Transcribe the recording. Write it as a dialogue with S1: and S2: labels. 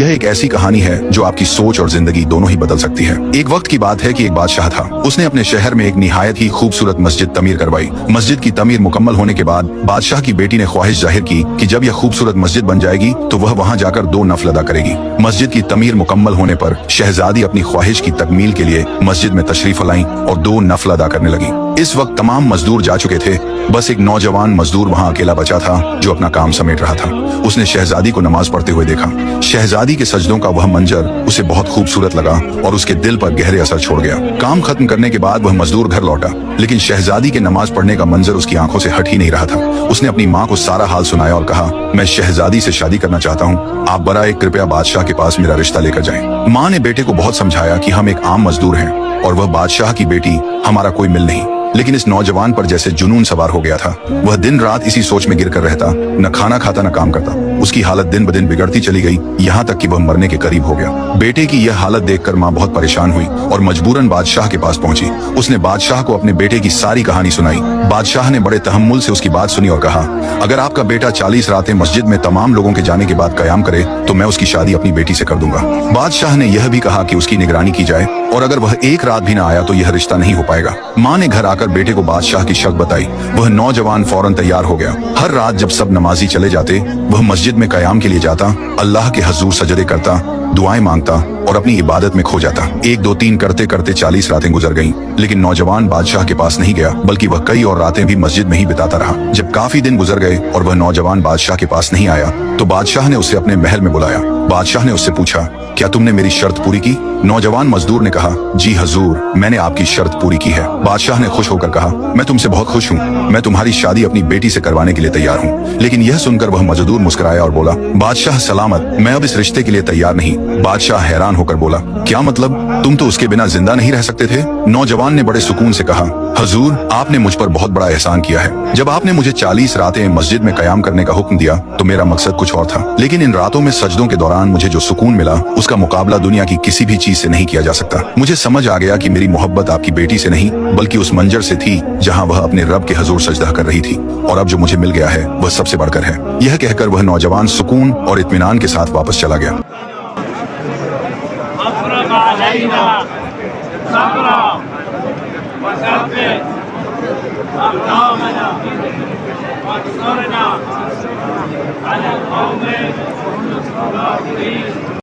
S1: यह एक ऐसी कहानी है जो आपकी सोच और जिंदगी दोनों ही बदल सकती है। एक वक्त की बात है कि एक बादशाह था। उसने अपने शहर में एक निहायत ही खूबसूरत मस्जिद तमीर करवाई। मस्जिद की तमीर मुकम्मल होने के बाद बादशाह की बेटी ने ख्वाहिश जाहिर की कि जब यह खूबसूरत मस्जिद बन जाएगी तो वह वहां जाकर 2 नफल अदा करेगी। मस्जिद की तमीर मुकम्मल होने पर शहजादी अपनी ख्वाहिश की तकमील के लिए मस्जिद में तशरीफ लाई और 2 नफल अदा करने लगी। इस वक्त तमाम मजदूर जा चुके थे, बस एक नौजवान मजदूर वहां अकेला बचा था जो अपना काम समेट रहा था। उसने शहजादी को नमाज पढ़ते हुए देखा। शहजादी के सजदों का वह मंजर उसे बहुत खूबसूरत लगा और उसके दिल पर गहरे असर छोड़ गया। काम खत्म करने के बाद वह मजदूर घर लौटा, लेकिन शहजादी के नमाज पढ़ने का मंजर उसकी आंखों से हट ही नहीं रहा था। उसने अपनी माँ को सारा हाल सुनाया और कहा, मैं शहजादी से शादी करना चाहता हूँ, आप बराए कृपया बादशाह के पास मेरा रिश्ता लेकर जाएं। माँ ने बेटे को बहुत समझाया कि हम एक आम मजदूर हैं और वह बादशाह की बेटी, हमारा कोई मिल नहीं। लेकिन इस नौजवान पर जैसे जुनून सवार हो गया था। वह दिन रात इसी सोच में गिरकर रहता, न खाना खाता न काम करता। उसकी हालत दिन ब दिन बिगड़ती चली गई, यहाँ तक कि वह मरने के करीब हो गया। बेटे की यह हालत देखकर माँ बहुत परेशान हुई और मजबूरन बादशाह के पास पहुंची। उसने बादशाह को अपने बेटे की सारी कहानी सुनाई। बादशाह ने बड़े तहम्मुल से उसकी बात सुनी और कहा, अगर आपका बेटा 40 रातें मस्जिद में तमाम लोगों के जाने के बाद कयाम करे तो मैं उसकी शादी अपनी बेटी से कर दूंगा। बादशाह ने यह भी कहा कि उसकी निगरानी की जाए और अगर वह एक रात भी न आया तो यह रिश्ता नहीं हो पाएगा। माँ ने घर आकर बेटे को बादशाह की शर्त बताई। वह नौजवान फौरन तैयार हो गया। हर रात जब सब नमाजी चले जाते, वह मस्जिद में कयाम के लिए जाता, अल्लाह के हजूर सजदे करता, दुआएं मांगता और अपनी इबादत में खो जाता। 1 2 3 करते करते 40 रातें गुजर गईं, लेकिन नौजवान बादशाह के पास नहीं गया, बल्कि वह कई और रातें भी मस्जिद में ही बिताता रहा। जब काफी दिन गुजर गए और वह नौजवान बादशाह के पास नहीं आया तो बादशाह ने उसे अपने महल में बुलाया। बादशाह ने उससे पूछा, क्या तुमने मेरी शर्त पूरी की? नौजवान मजदूर ने कहा, जी हजूर, मैंने आपकी शर्त पूरी की है। बादशाह ने खुश होकर कहा, मैं तुमसे बहुत खुश हूँ, मैं तुम्हारी शादी अपनी बेटी से करवाने के लिए तैयार हूँ। लेकिन यह सुनकर वह मजदूर मुस्कुराया और बोला, बादशाह सलामत, मैं अब इस रिश्ते के लिए तैयार नहीं। बादशाह हैरान होकर बोला, क्या मतलब, तुम तो उसके बिना जिंदा नहीं रह सकते थे? नौजवान ने बड़े सुकून से कहा, हजूर, आपने मुझ पर बहुत बड़ा एहसान किया है। जब आपने मुझे 40 रातें मस्जिद में कयाम करने का हुक्म दिया तो मेरा मकसद कुछ और था, लेकिन इन रातों में सजदों के दौरान मुझे जो सुकून मिला उसका मुकाबला दुनिया की किसी भी चीज से नहीं किया जा सकता। मुझे समझ आ गया कि मेरी मोहब्बत आपकी बेटी से नहीं बल्कि उस मंजर से थी जहां वह अपने रब के हजूर सजदा कर रही थी, और अब जो मुझे मिल गया है वह सबसे बढ़कर है। यह कहकर वह नौजवान सुकून और इत्मीनान के साथ वापस चला गया।